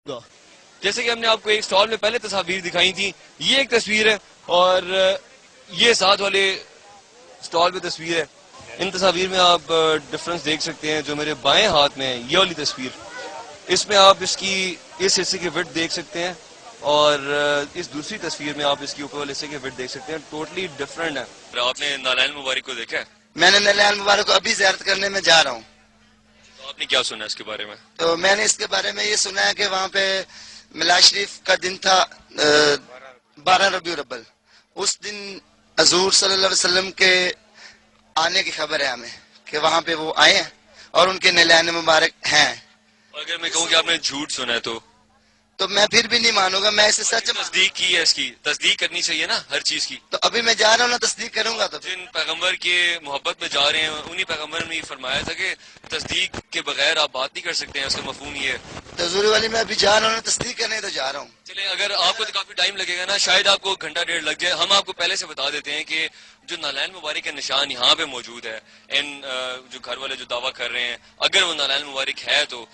گا۔ جیسے کہ ہم نے آپ کو ایک سٹال میں پہلے تصاویر دکھائی تھی، یہ ایک تصویر ہے اور یہ ساتھ والے سٹال پہ تصویر ہے۔ ان تصاویر میں آپ ڈفرنس دیکھ سکتے ہیں۔ جو میرے بائیں ہاتھ میں ہے یہ والی تصویر، اس میں آپ اس حصے کی وڈھ دیکھ سکتے ہیں اور اس دوسری تصویر میں آپ اس کے اوپر والے حصے کی وڈھ دیکھ سکتے ہیں، ٹوٹلی ڈفرنٹ ہے۔ آپ نے نالائن مبارک کو دیکھا ہے؟ میں نے نالائن مبارک کو ابھی زیارت کرنے میں جا رہا ہوں۔ تو آپ نے کیا سنا اس کے بارے میں؟ تو میں نے اس کے بارے میں یہ سنا ہے کہ وہاں پہ میلاد شریف کا دن تھا 12 ربیع الاول۔ اس دن حضور صلی اللہ علیہ وسلم کے آنے کی خبر ہے ہمیں کہ وہاں پہ وہ آئے ہیں اور ان کے نالائن مبارک ہیں۔ اگر میں کہوں کہ آپ نے جھوٹ سنا ہے تو میں پھر بھی نہیں مانوں گا، میں اسے سچ تصدیق کی ہے، اس کی تصدیق کرنی چاہیے نا ہر چیز کی۔ تو ابھی میں جا رہا ہوں نا، تصدیق کروں گا۔ تو جن پیغمبر کے محبت میں جا رہے ہیں انہی پیغمبر نے یہ فرمایا تھا کہ تصدیق کے بغیر آپ بات نہیں کر سکتے ہیں، اس کا مفہوم یہ ہے۔ تو حضور والی میں ابھی جا رہا ہوں نا، تصدیق کرنے تو جا رہا ہوں۔ چلیں، اگر آپ کو تو کافی ٹائم لگے گا نا، شاید آپ کو گھنٹہ ڈیڑھ لگ جائے، ہم آپ کو پہلے سے بتا دیتے ہیں کہ جو نالائن مبارک کا نشان یہاں پہ موجود ہے، ان جو گھر والے جو دعویٰ کر رہے ہیں اگر وہ نالائن مبارک ہے تو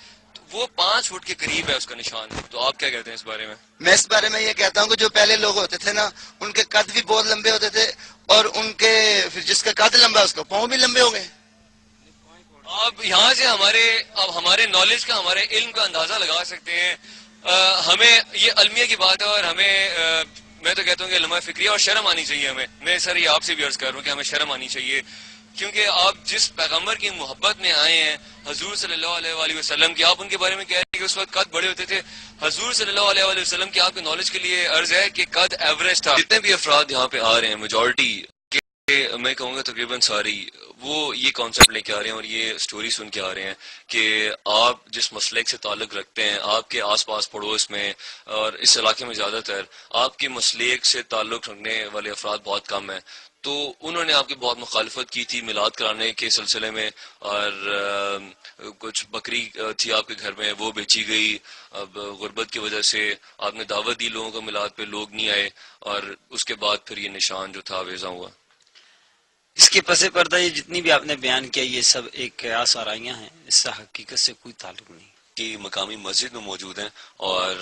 وہ 5 فٹ کے قریب ہے اس کا نشان۔ تو آپ کیا کہتے ہیں اس بارے میں؟ میں اس بارے میں یہ کہتا ہوں کہ جو پہلے لوگ ہوتے تھے نا، ان کے قد بھی بہت لمبے ہوتے تھے اور ان کے پھر جس کا قد لمبا اس کا پاؤں بھی لمبے ہو گئے۔ آپ یہاں سے ہمارے نالج کا، ہمارے علم کا اندازہ لگا سکتے ہیں۔ ہمیں یہ المیہ کی بات ہے اور ہمیں میں تو کہتا ہوں کہ علماء فکریہ اور شرم آنی چاہیے ہمیں۔ میں سر یہ آپ سے بھی عرض کر رہا ہوں کہ ہمیں شرم آنی چاہیے، کیونکہ آپ جس پیغمبر کی محبت میں آئے ہیں حضور صلی اللہ علیہ وآلہ وسلم کی، آپ ان کے بارے میں کہہ رہے ہیں کہ اس وقت قد بڑے ہوتے تھے۔ حضور صلی اللہ علیہ وآلہ وسلم کی آپ کے نالج کے لیے عرض ہے کہ قد ایوریج تھا۔ جتنے بھی افراد یہاں پہ آ رہے ہیں، میجورٹی میں کہوں گا تقریباً ساری، وہ یہ کانسیپٹ لے کے آ رہے ہیں اور یہ سٹوری سن کے آ رہے ہیں کہ آپ جس مسلک سے تعلق رکھتے ہیں، آپ کے آس پاس پڑوس میں اور اس علاقے میں زیادہ تر آپ کے مسلک سے تعلق رکھنے والے افراد بہت کم ہیں۔ تو انہوں نے آپ کی بہت مخالفت کی تھی میلاد کرانے کے سلسلے میں، اور کچھ بکری تھی آپ کے گھر میں وہ بیچی گئی۔ اب غربت کی وجہ سے آپ نے دعوت دی لوگوں کو میلاد پہ، لوگ نہیں آئے اور اس کے بعد پھر یہ نشان جو تھا ویزا ہوا۔ اس کے پس پردہ یہ جتنی بھی آپ نے بیان کیا یہ سب ایک قیاس آرائیاں ہیں، اس سے حقیقت سے کوئی تعلق نہیں۔ کی مقامی مسجد میں موجود ہیں اور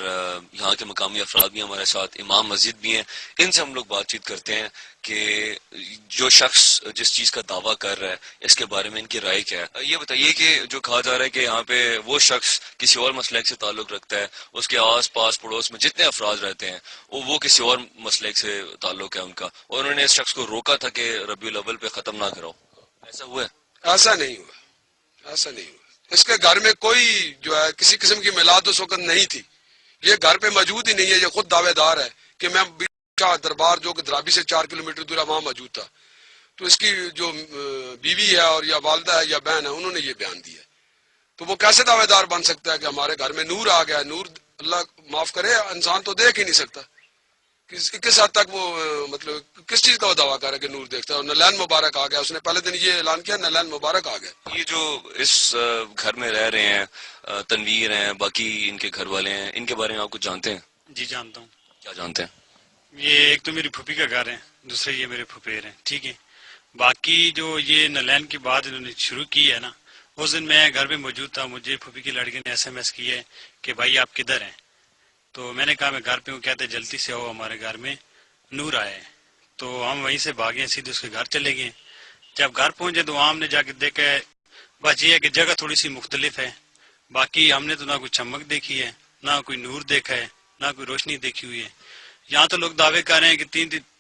یہاں کے مقامی افراد بھی ہمارے ساتھ، امام مسجد بھی ہیں، ان سے ہم لوگ بات چیت کرتے ہیں کہ جو شخص جس چیز کا دعویٰ کر رہا ہے اس کے بارے میں ان کی رائے کیا ہے۔ یہ بتائیے کہ جو کہا جا رہا ہے کہ یہاں پہ وہ شخص کسی اور مسلک سے تعلق رکھتا ہے، اس کے آس پاس پڑوس میں جتنے افراد رہتے ہیں وہ کسی اور مسلک سے تعلق ہے ان کا، اور انہوں نے اس شخص کو روکا تھا کہ ربیع الاول پہ ختم نہ کرو، ایسا ہوا ہے؟ ایسا نہیں ہوا، ایسا نہیں ہوا۔ اس کے گھر میں کوئی جو ہے کسی قسم کی میلاد اس وقت نہیں تھی، یہ گھر پہ موجود ہی نہیں ہے۔ یہ خود دعوے دار ہے کہ میں شاہ دربار جو کہ درابی سے 4 کلومیٹر دور ہے وہاں موجود تھا۔ تو اس کی جو بیوی ہے اور یا والدہ ہے یا بہن ہے انہوں نے یہ بیان دیا، تو وہ کیسے دعوے دار بن سکتا ہے کہ ہمارے گھر میں نور آ گیا؟ نور اللہ معاف کرے انسان تو دیکھ ہی نہیں سکتا، کس حد تک وہ مطلب کس چیز کا وہ دعویٰ کر رہا ہے کہ نور دیکھتا ہے؟ اور نالائن مبارک آ گیا، اس نے پہلے دن یہ اعلان کیا نالائن مبارک آ گیا۔ یہ جو اس گھر میں رہ رہے ہیں، تنویر ہیں، باقی ان کے گھر والے ہیں، ان کے بارے میں آپ کچھ جانتے ہیں؟ جی جانتا ہوں۔ کیا جانتے ہیں؟ یہ ایک تو میری پھوپھی کا گھر ہے، دوسرے یہ میرے پھپھیر ہیں، ٹھیک ہے۔ باقی جو یہ نالائن کی بات انہوں نے شروع کی ہے نا، اس دن میں گھر میں موجود تھا، مجھے پھوپھی کی لڑکی نے SMS کی ہے کہ بھائی آپ کدھر ہیں؟ تو میں نے کہا میں گھر پہ ہوں، کہتے جلدی سے آؤ ہمارے گھر میں نور آئے ہیں۔ تو ہم وہیں سے بھاگے، سیدھے اس کے گھر چلے گئے۔ جب گھر پہنچے تو وہاں ہم نے جا کے دیکھا ہے، بس یہ ہے کہ جگہ تھوڑی سی مختلف ہے، باقی ہم نے تو نہ کوئی چمک دیکھی ہے، نہ کوئی نور دیکھا ہے، نہ کوئی روشنی دیکھی ہوئی ہے۔ یہاں تو لوگ دعوے کر رہے ہیں کہ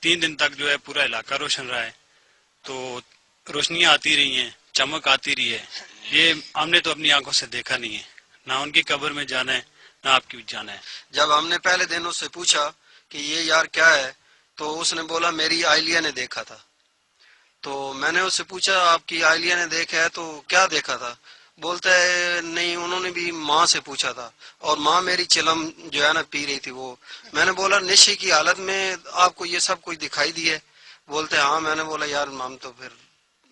3 دن تک جو ہے پورا علاقہ روشن رہا ہے، تو روشنیاں آتی رہی ہیں، چمک آتی رہی ہے۔ یہ ہم نے تو اپنی آنکھوں سے دیکھا نہیں ہے، نہ ان کی قبر میں جانا ہے نہ آپ کی بھی جانا ہے۔ جب ہم نے پہلے دن اس سے پوچھا کہ یہ یار کیا ہے، تو اس نے بولا میری اہلیہ نے دیکھا تھا۔ تو میں نے اس سے پوچھا آپ کی اہلیہ نے دیکھا ہے تو کیا دیکھا تھا؟ بولتا ہے نہیں انہوں نے بھی ماں سے پوچھا تھا اور ماں میری چلم جو ہے نا پی رہی تھی وہ۔ میں نے بولا نشے کی حالت میں آپ کو یہ سب کچھ دکھائی دی ہے؟ بولتے ہاں۔ میں نے بولا یار ہم تو پھر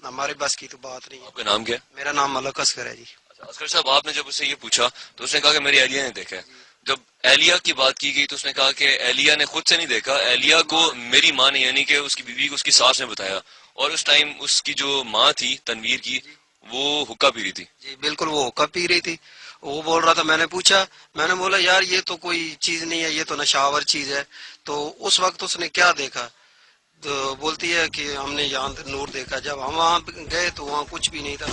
ہمارے بس کی تو بات نہیں ہے۔ آپ کا نام کیا؟ میرا نام ملک اصغر ہے جی۔ اصغر صاحب، آپ نے جب اس سے یہ پوچھا تو اس نے کہا کہ میری اہلیہ نے دیکھا ہے۔ جب اہلیہ کی بات کی گئی تو اس نے کہا کہ اہلیہ نے خود سے نہیں دیکھا، اہلیہ کو میری ماں نے یعنی کہ اس کی بیوی کو اس کی ساس نے بتایا، اور اس ٹائم اس کی جو ماں تھی تنویر کی وہ حقہ پی رہی تھی۔ جی بالکل وہ حقہ پی رہی تھی۔ وہ بول رہا تھا، میں نے پوچھا، میں نے بولا یار یہ تو کوئی چیز نہیں ہے، یہ تو نشاور چیز ہے. تو اس وقت اس نے کیا دیکھا؟ تو بولتی ہے کہ ہم نے یہاں نور دیکھا. جب ہم وہاں گئے تو وہاں کچھ بھی نہیں تھا.